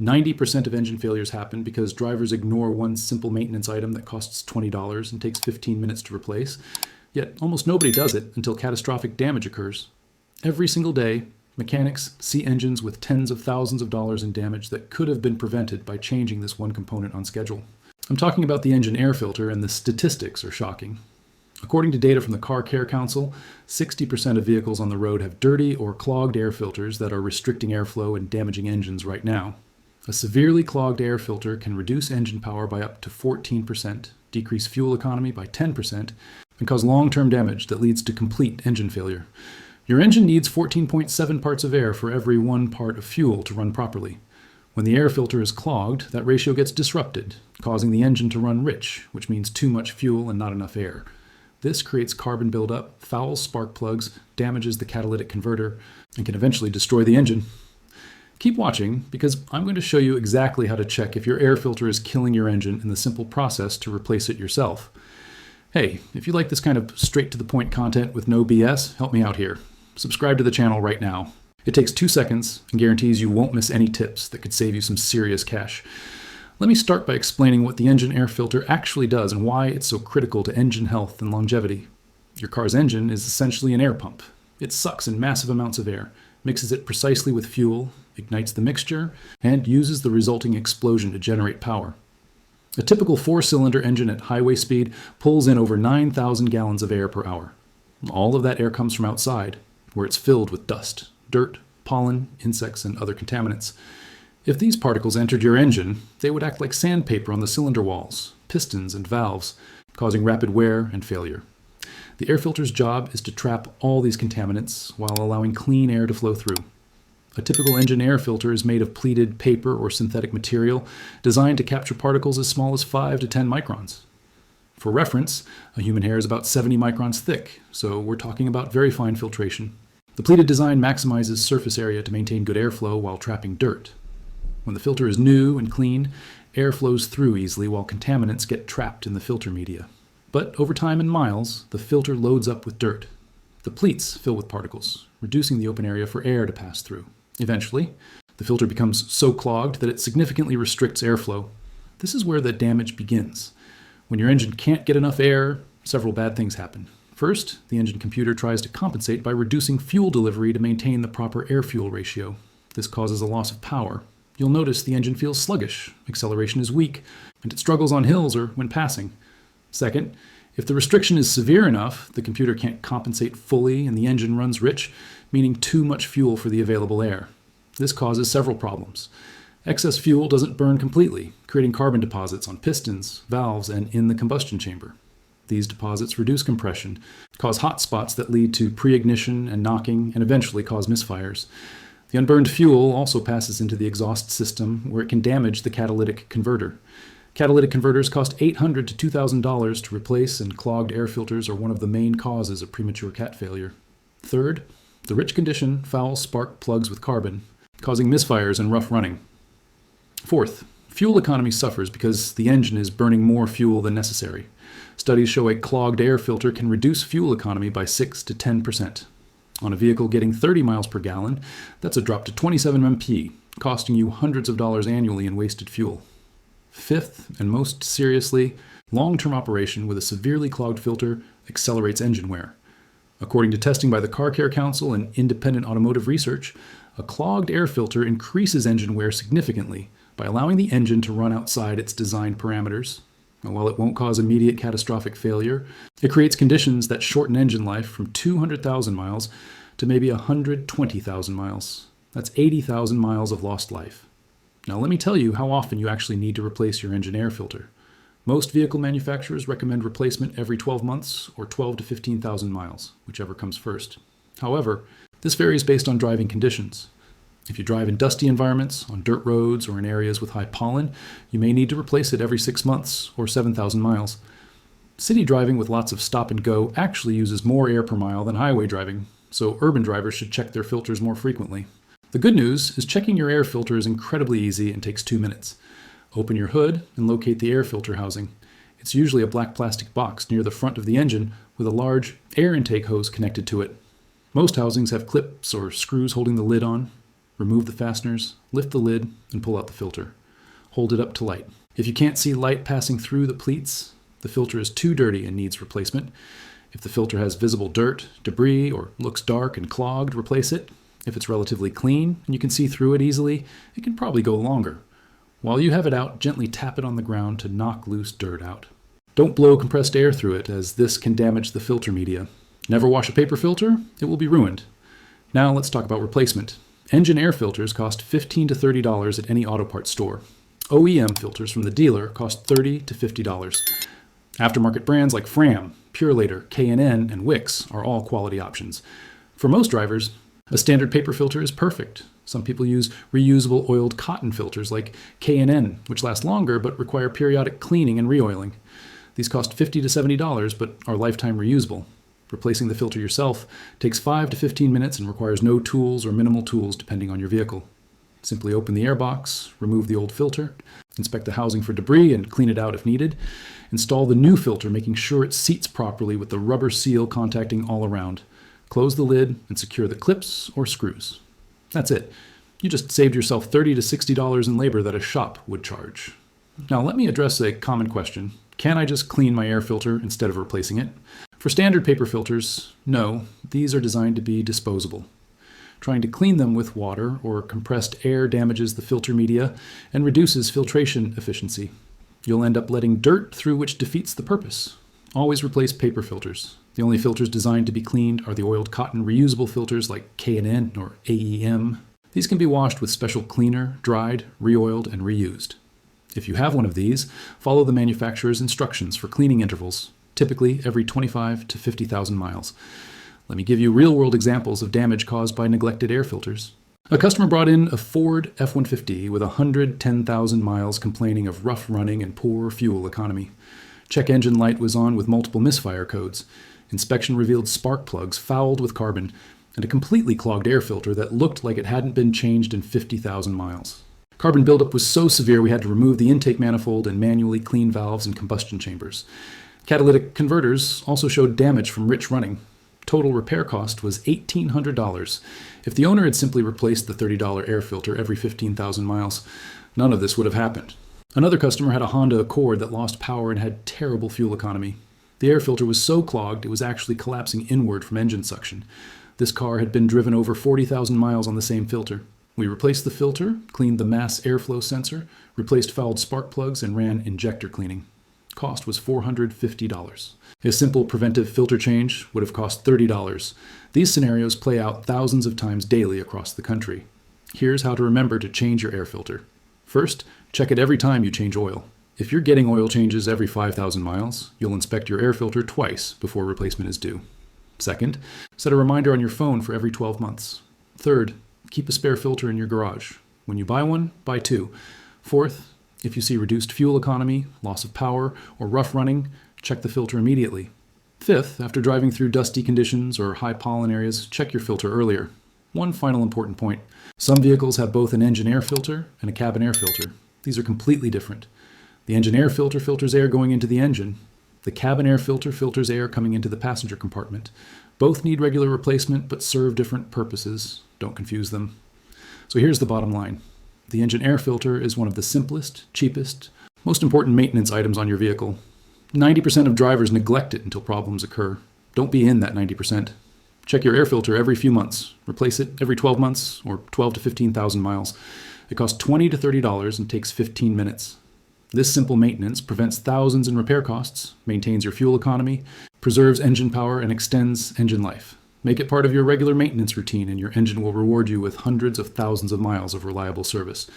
90% of engine failures happen because drivers ignore one simple maintenance item that costs $20 and takes 15 minutes to replace. Yet almost nobody does it until catastrophic damage occurs. Every single day, mechanics see engines with tens of thousands of dollars in damage that could have been prevented by changing this one component on schedule. I'm talking about the engine air filter, and the statistics are shocking. According to data from the Car Care Council, 60% of vehicles on the road have dirty or clogged air filters that are restricting airflow and damaging engines right now. A severely clogged air filter can reduce engine power by up to 14%, decrease fuel economy by 10%, and cause long-term damage that leads to complete engine failure. Your engine needs 14.7 parts of air for every 1 part of fuel to run properly. When the air filter is clogged, that ratio gets disrupted, causing the engine to run rich, which means too much fuel and not enough air. This creates carbon buildup, fouls spark plugs, damages the catalytic converter, and can eventually destroy the engine. Keep watching, because I'm going to show you exactly how to check if your air filter is killing your engine and the simple process to replace it yourself. Hey, if you like this kind of straight-to-the-point content with no BS, help me out here. Subscribe to the channel right now. It takes 2 seconds and guarantees you won't miss any tips that could save you some serious cash. Let me start by explaining what the engine air filter actually does and why it's so critical to engine health and longevity. Your car's engine is essentially an air pump. It sucks in massive amounts of air, mixes it precisely with fuel, ignites the mixture, and uses the resulting explosion to generate power. A typical 4-cylinder engine at highway speed pulls in over 9,000 gallons of air per hour. All of that air comes from outside, where it's filled with dust, dirt, pollen, insects, and other contaminants. If these particles entered your engine, they would act like sandpaper on the cylinder walls, pistons, and valves, causing rapid wear and failure. The air filter's job is to trap all these contaminants while allowing clean air to flow through. A typical engine air filter is made of pleated paper or synthetic material designed to capture particles as small as 5 to 10 microns. For reference, a human hair is about 70 microns thick, so we're talking about very fine filtration. The pleated design maximizes surface area to maintain good airflow while trapping dirt. When the filter is new and clean, air flows through easily while contaminants get trapped in the filter media. But over time and miles, the filter loads up with dirt. The pleats fill with particles, reducing the open area for air to pass through. Eventually, the filter becomes so clogged that it significantly restricts airflow. This is where the damage begins. When your engine can't get enough air, several bad things happen. First, the engine computer tries to compensate by reducing fuel delivery to maintain the proper air-fuel ratio. This causes a loss of power. You'll notice the engine feels sluggish, acceleration is weak, and it struggles on hills or when passing. Second, if the restriction is severe enough, the computer can't compensate fully and the engine runs rich, meaning too much fuel for the available air. This causes several problems. Excess fuel doesn't burn completely, creating carbon deposits on pistons, valves, and in the combustion chamber. These deposits reduce compression, cause hot spots that lead to pre-ignition and knocking, and eventually cause misfires. The unburned fuel also passes into the exhaust system, where it can damage the catalytic converter. Catalytic converters cost $800 to $2,000 to replace, and clogged air filters are one of the main causes of premature cat failure. Third, the rich condition fouls spark plugs with carbon, causing misfires and rough running. Fourth, fuel economy suffers because the engine is burning more fuel than necessary. Studies show a clogged air filter can reduce fuel economy by 6 to 10%. On a vehicle getting 30 miles per gallon, that's a drop to 27 mpg, costing you hundreds of dollars annually in wasted fuel. Fifth, and most seriously, long-term operation with a severely clogged filter accelerates engine wear. According to testing by the Car Care Council and independent automotive research, a clogged air filter increases engine wear significantly by allowing the engine to run outside its design parameters. And while it won't cause immediate catastrophic failure, it creates conditions that shorten engine life from 200,000 miles to maybe 120,000 miles. That's 80,000 miles of lost life. Now let me tell you how often you actually need to replace your engine air filter. Most vehicle manufacturers recommend replacement every 12 months or 12 to 15,000 miles, whichever comes first. However, this varies based on driving conditions. If you drive in dusty environments, on dirt roads, or in areas with high pollen, you may need to replace it every 6 months or 7,000 miles. City driving with lots of stop and go actually uses more air per mile than highway driving, so urban drivers should check their filters more frequently. The good news is checking your air filter is incredibly easy and takes 2 minutes. Open your hood and locate the air filter housing. It's usually a black plastic box near the front of the engine with a large air intake hose connected to it. Most housings have clips or screws holding the lid on. remove the fasteners, lift the lid, and pull out the filter. Hold it up to light. If you can't see light passing through the pleats, the filter is too dirty and needs replacement. If the filter has visible dirt, debris, or looks dark and clogged, replace it. If it's relatively clean and you can see through it easily, it can probably go longer. While you have it out, gently tap it on the ground to knock loose dirt out. Don't blow compressed air through it, as this can damage the filter media. Never wash a paper filter, it will be ruined. Now let's talk about replacement. Engine air filters cost $15 to $30 at any auto parts store. OEM filters from the dealer cost $30 to $50. Aftermarket brands like Fram, Purelator, K&N, and Wix are all quality options. For most drivers, a standard paper filter is perfect. Some people use reusable oiled cotton filters like K&N, which last longer but require periodic cleaning and reoiling. These cost $50 to $70 but are lifetime reusable. Replacing the filter yourself takes 5 to 15 minutes and requires no tools or minimal tools depending on your vehicle. Simply open the air box, remove the old filter, inspect the housing for debris and clean it out if needed. Install the new filter, making sure it seats properly with the rubber seal contacting all around. Close the lid and secure the clips or screws. That's it. You just saved yourself $30 to $60 in labor that a shop would charge. Now let me address a common question. Can I just clean my air filter instead of replacing it? For standard paper filters, no. These are designed to be disposable. Trying to clean them with water or compressed air damages the filter media and reduces filtration efficiency. You'll end up letting dirt through, which defeats the purpose. Always replace paper filters. The only filters designed to be cleaned are the oiled cotton reusable filters like K&N or AEM. These can be washed with special cleaner, dried, re-oiled, and reused. If you have one of these, follow the manufacturer's instructions for cleaning intervals, typically every 25 to 50,000 miles. Let me give you real-world examples of damage caused by neglected air filters. A customer brought in a Ford F-150 with 110,000 miles complaining of rough running and poor fuel economy. Check engine light was on with multiple misfire codes. Inspection revealed spark plugs fouled with carbon and a completely clogged air filter that looked like it hadn't been changed in 50,000 miles. Carbon buildup was so severe we had to remove the intake manifold and manually clean valves and combustion chambers. Catalytic converters also showed damage from rich running. Total repair cost was $1,800. If the owner had simply replaced the $30 air filter every 15,000 miles, none of this would have happened. Another customer had a Honda Accord that lost power and had terrible fuel economy. The air filter was so clogged it was actually collapsing inward from engine suction. This car had been driven over 40,000 miles on the same filter. We replaced the filter, cleaned the mass airflow sensor, replaced fouled spark plugs, and ran injector cleaning. Cost was $450. A simple preventive filter change would have cost $30. These scenarios play out thousands of times daily across the country. Here's how to remember to change your air filter. First, check it every time you change oil. If you're getting oil changes every 5,000 miles, you'll inspect your air filter twice before replacement is due. Second, set a reminder on your phone for every 12 months. Third, keep a spare filter in your garage. When you buy one, buy two. Fourth, if you see reduced fuel economy, loss of power, or rough running, check the filter immediately. Fifth, after driving through dusty conditions or high pollen areas, check your filter earlier. One final important point. Some vehicles have both an engine air filter and a cabin air filter. These are completely different. The engine air filter filters air going into the engine. The cabin air filter filters air coming into the passenger compartment. Both need regular replacement but serve different purposes. Don't confuse them. So here's the bottom line. The engine air filter is one of the simplest, cheapest, most important maintenance items on your vehicle. 90% of drivers neglect it until problems occur. Don't be in that 90%. Check your air filter every few months. Replace it every 12 months or 12 to 15,000 miles. It costs $20 to $30 and takes 15 minutes. This simple maintenance prevents thousands in repair costs, maintains your fuel economy, preserves engine power, and extends engine life. Make it part of your regular maintenance routine and your engine will reward you with hundreds of thousands of miles of reliable service.